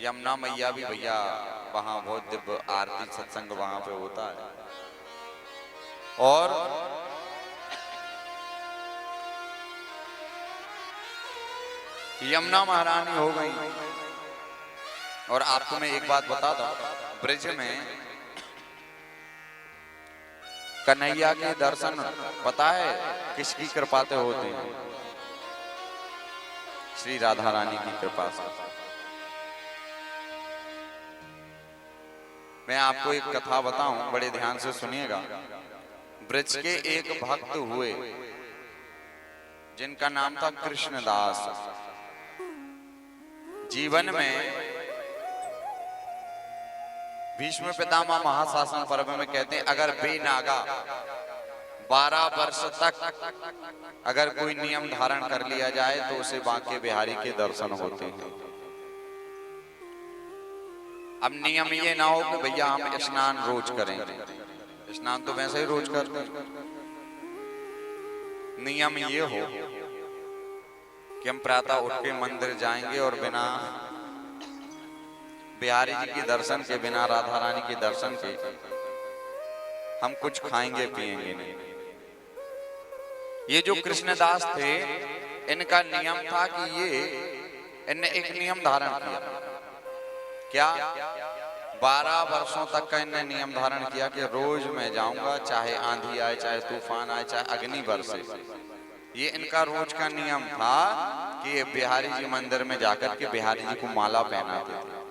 यमुना मैया भी भैया वहां बहुत दिव्य आरती सत्संग वहां पे होता है। और यमुना महारानी हो गई। और आपको मैं एक बात बता दूं, ब्रिज में कन्हैया के दर्शन पता है किसकी कृपा से होते हैं? श्री राधा रानी की कृपा से। मैं आपको एक कथा बताऊं, बड़े ध्यान से सुनिएगा। ब्रिज के एक भक्त हुए जिनका नाम था कृष्णदास। जीवन में भीष्म पितामह महाशासन पर्व में कहते हैं, अगर बेनागा 12 वर्ष तक अगर कोई नियम धारण कर लिया जाए तो उसे बांके बिहारी के दर्शन होते हैं। अब नियम ये ना हो कि भैया हम स्नान रोज करेंगे, स्नान तो वैसे ही रोज करते हैं। नियम ये हो कि हम प्रातः उठ के मंदिर जाएंगे और बिना बिहारी जी के दर्शन के, बिना राधा रानी के दर्शन के हम कुछ खाएंगे पिएंगे नहीं। ये जो कृष्णदास थे, इनका नियम था कि इनने एक नियम धारण किया। क्या? 12 वर्षों तक का इनने नियम धारण किया कि रोज मैं जाऊंगा, चाहे आंधी आए, चाहे तूफान आए, चाहे अग्नि बरसे। ये इनका रोज का नियम था कि बिहारी जी मंदिर में जाकर के बिहारी जी को माला पहनाते थे।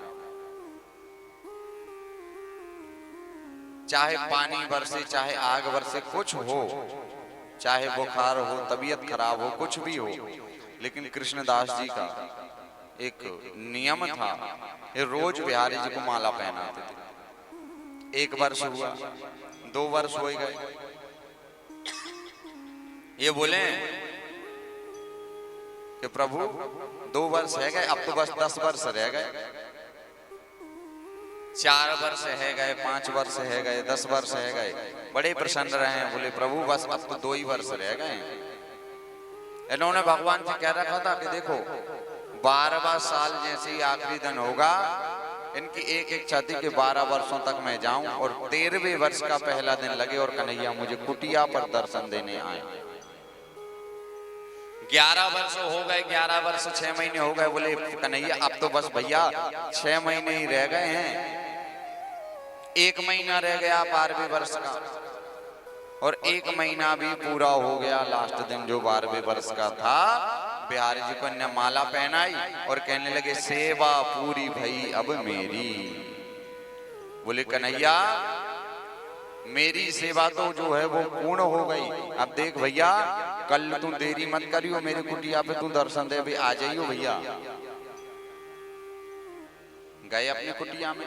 चाहे पानी बरसे, चाहे आग बरसे, कुछ हो, चाहे बुखार हो, तबीयत खराब हो, कुछ भी हो, लेकिन कृष्णदास जी का एक नियम था, ये रोज बिहारी जी को माला पहनाते थे। 1 वर्ष हुआ, 2 वर्ष हो गए, ये बोले कि प्रभु 2 वर्ष है गए, अब तो बस 10 वर्ष रह गए। 4 वर्ष है गए, 5 वर्ष है गए, 10 वर्ष है गए, बड़े प्रसन्न रहे हैं। बोले प्रभु बस अब तो 2 ही वर्ष रह गए। इन्होंने भगवान से कह रखा था कि देखो 12वां साल जैसे ही आखिरी दिन होगा, इनकी एक इच्छा थी कि 12 वर्षों तक मैं जाऊं और 13वें वर्ष का पहला दिन लगे और कन्हैया मुझे कुटिया पर दर्शन देने आए। 11 वर्ष हो गए, 11 वर्ष 6 महीने हो गए। बोले कन्हैया अब तो बस भैया 6 महीने ही रह गए हैं, 1 महीना रह गया 12वें वर्ष का, और 1 महीना भी पूरा हो गया। लास्ट दिन जो 12वें वर्ष का था, बिहारी जी को इन्हें माला पहनाई और कहने लगे सेवा पूरी भई अब मेरी। बोले कन्हैया मेरी सेवा तो जो है वो पूर्ण हो गई, अब देख भैया कल तू देरी मत करियो, मेरे कुटिया पे तू दर्शन दे, भी आ जाइयो भैया। गए अपनी कुटिया में,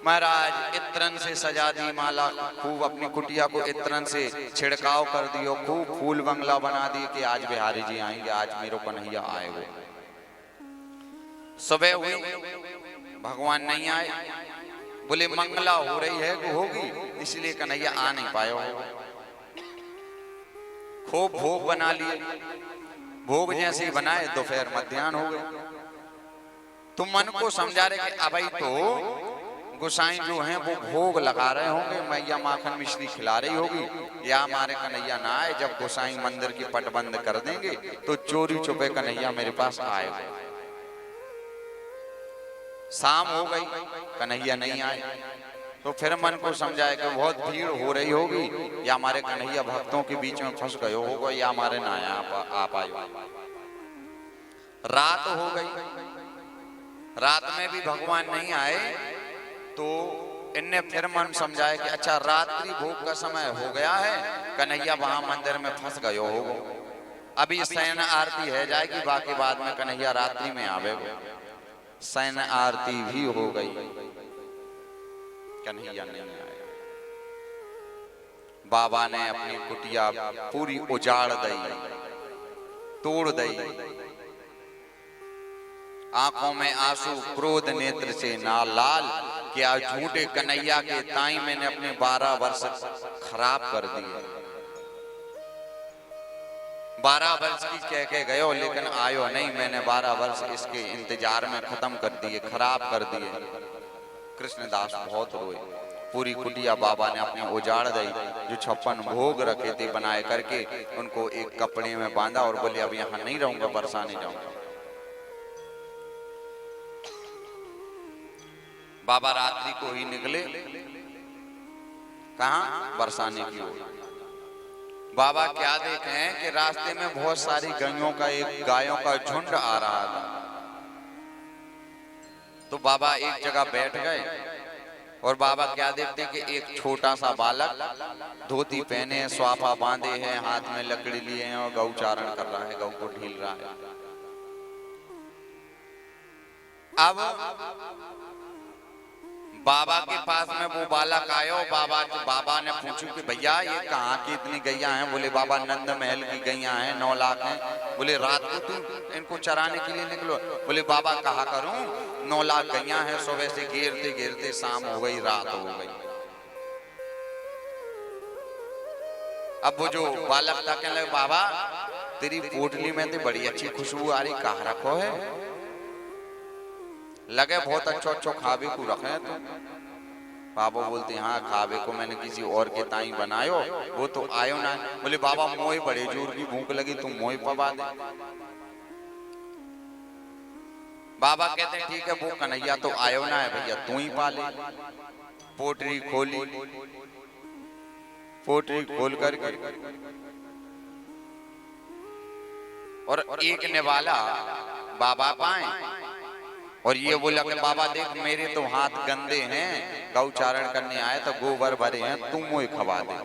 महाराज इत्रन से सजा दी माला, खूब अपनी कुटिया को इत्रन से छिड़काव कर दियो, खूब फूल बंगला बना दी कि आज बिहारी जी आएंगे, आज मेरो कन्हैया आए हुए। सुबह हुई, भगवान नहीं आए। बोले मंगला हो रही है कि होगी, इसलिए कन्हैया आ नहीं पाए हो। खूब भोग बना लिए, भोग जैसे ही बनाए दोपहर मध्याह्न हो गए। तुम मन को समझा रहे कि अभी तो गोसाई जो हैं वो भोग लगा रहे होंगे, मैया माखन मिश्री खिला रही होगी, या हमारे कन्हैया ना आए। जब गोसाई मंदिर की पट बंद कर देंगे तो चोरी छुपे कन्हैया मेरे पास आएगा। शाम हो गई, कन्हैया नहीं आए। तो फिर मन को समझाए कि बहुत भीड़ हो रही होगी, या हमारे कन्हैया भक्तों के बीच में फंस गए होगा, या हमारे ना आ पाए। रात हो गई, रात में भी भगवान नहीं आए। तो इनने फिर मन समझाया कि अच्छा रात्रि भोग का समय हो गया है, कन्हैया वहां मंदिर में फंस गए होगा, अभी शयन आरती है जाएगी, बाकी बाद में कन्हैया रात्रि में आवेगा। शयन आरती भी हो गई, कन्हैया नहीं आया। बाबा ने अपनी कुटिया पूरी उजाड़ दी, तोड़ दी। आंखों में आंसू, क्रोध नेत्र से ना लाल, क्या झूठे कन्हैया के ताई मैंने अपने 12 वर्ष खराब कर दिए। 12 वर्ष की कह के गयो लेकिन आयो नहीं। मैंने 12 वर्ष इसके इंतजार में खत्म कर दिए, खराब कर दिए। कृष्णदास बहुत रोए। पूरी कुटिया बाबा ने अपने उजाड़ दी। जो 56 भोग रखे थे बनाए करके उनको एक कपड़े में बांधा और बोले अब यहाँ नहीं रहूंगा, बरसाने जाऊंगा। बाबा रात्रि को ही निकले, कहां? बरसाने की ओर। बाबा क्या देखे हैं कि रास्ते में बहुत सारी गायों का झुंड आ रहा था। तो बाबा एक जगह बैठ गए और बाबा क्या देखते कि एक छोटा सा बालक धोती पहने हैं, स्वाफा बांधे हैं, हाथ में लकड़ी लिए हैं और गौ चारण कर रहा है, गौ को ढील रहा है। अब बाबा के पास में वो बालक आयो। बाबा ने पूछा कि भैया ये कहाँ की इतनी गैया हैं? बोले बाबा नंद महल की गैया हैं, 9 लाख हैं। बोले रात को तुम इनको चराने के लिए निकलो? बोले बाबा कहा करूं, 9 लाख गैया हैं, सुबह से घेरते घेरते शाम हो गई, रात हो गई। अब वो जो बालक था कहने लगे बाबा तेरी पोटली में तो बड़ी अच्छी खुशबू आ रही, कहाँ रखो है? लगे बहुत अच्छो खावे को रखे हैं तुम। बाबा बोलते हाँ खावे को मैंने किसी और के ताई बनायो, वो तो आयो ना। बोले बाबा मोई बड़े जोर की भूख लगी, तुम मोई पवा दे। बाबा कहते हैं ठीक है, वो कन्हैया तो आयो ना है भैया, तू ही पाले। पोटरी खोली, पोटरी खोल करके और एक निवाला बाबा पाए और ये बोला कि बाबा देख मेरे तो हाथ गंदे हैं, गौ चारण करने आए तो गोबर भरे हैं, तुम मोई खवा दे।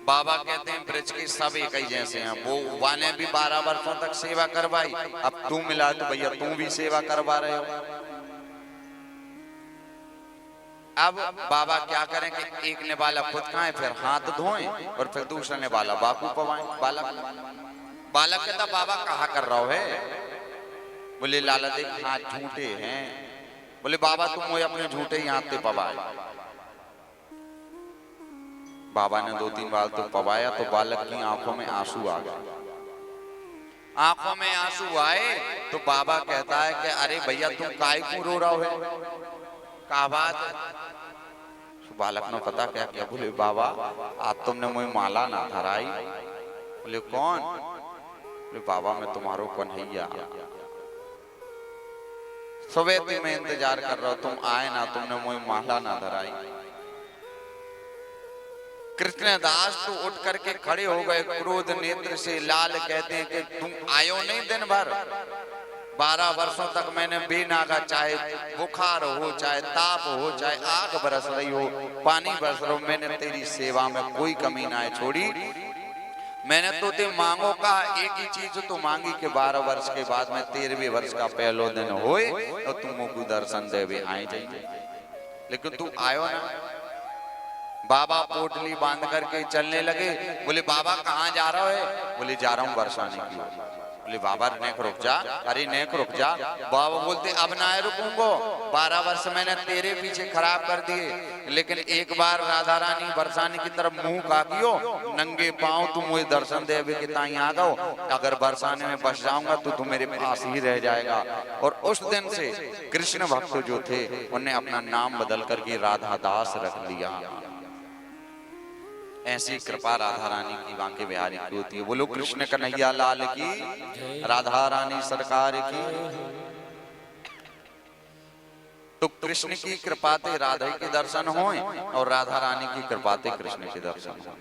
बाबा कहते हैं ब्रज के सब एक ही जैसे हैं। वो वाने भी 12 वर्षों तक सेवा करवाई, अब तू मिला तो भैया तू भी सेवा करवा रहे हो। अब बाबा क्या करें कि एक निवाला खुद खाए, फिर हाथ धोएं और फिर दूसरा निवाला बापू पवाएं। बालक कहता बाबा कहा कर रहा है? बोले लाला देख हाथ झूठे हैं। बोले बाबा तुम वो अपने झूठे ही हाथ से पवाए। बाबा ने 2-3 बार तो पवाया तो बालक की आंखों में आंसू आ गए। आंखों में आंसू आए तो बाबा कहता है कि अरे भैया तुम काय क्यों रो रहे हो? क्या बात? बालक ने पता क्या किया? बोले बाबा आज तुमने मुझे माला ना धराई। बोले कौन? बोले बाबा मैं तुम्हारो कन्हैया, सुबह से मैं इंतजार कर रहा हूं, तुम आए ना, तुमने मुझे माला ना धराई। कृष्णदास तो उठ करके खड़े हो गए, क्रोध नेत्र से लाल, कहते हैं कि तुम आयो नहीं दिन भर, 12 वर्षों तक मैंने बेनागा, चाहे बुखार हो, चाहे ताप हो, चाहे आग बरस रही हो, पानी बरस रहा हो, मैंने तेरी सेवा में कोई कमी ना छोड़ी। मैंने तो ते मांगो का एक ही चीज तो मांगी कि 12 वर्ष के बाद में 13वें वर्ष का पहलो दिन होए और तुम को दर्शन देवे आए जाइए, लेकिन तू आयो ना। बाबा पोटली बांध करके चलने लगे। बोले बाबा कहाँ जा रहा है? बोले जा रहा हूँ बरसाने की ओर। बोले बाबा नेक रुक जा। अरे नेक रुक जा। बाबा बोलते अब ना रुकूंगो, 12 वर्ष मैंने तेरे पीछे खराब कर दिए, लेकिन एक बार राधा रानी बरसाने की तरफ मुंह काकियो, नंगे पांव तुम मुझे दर्शन दे के ताई आ गओ। अगर बरसाने में बस जाऊंगा तो तू मेरे पास ही रह जाएगा। और उस दिन से कृष्ण भक्त जो थे उन्हें अपना नाम बदल करके राधा दास रख लिया। ऐसी कृपा राधा रानी की बांके बिहारी की होती है। बोलो कृष्ण कन्हैया लाल की, राधा रानी सरकार की। तो कृष्ण की कृपा से राधा के दर्शन हों और राधा रानी की कृपा से कृष्ण के दर्शन हों।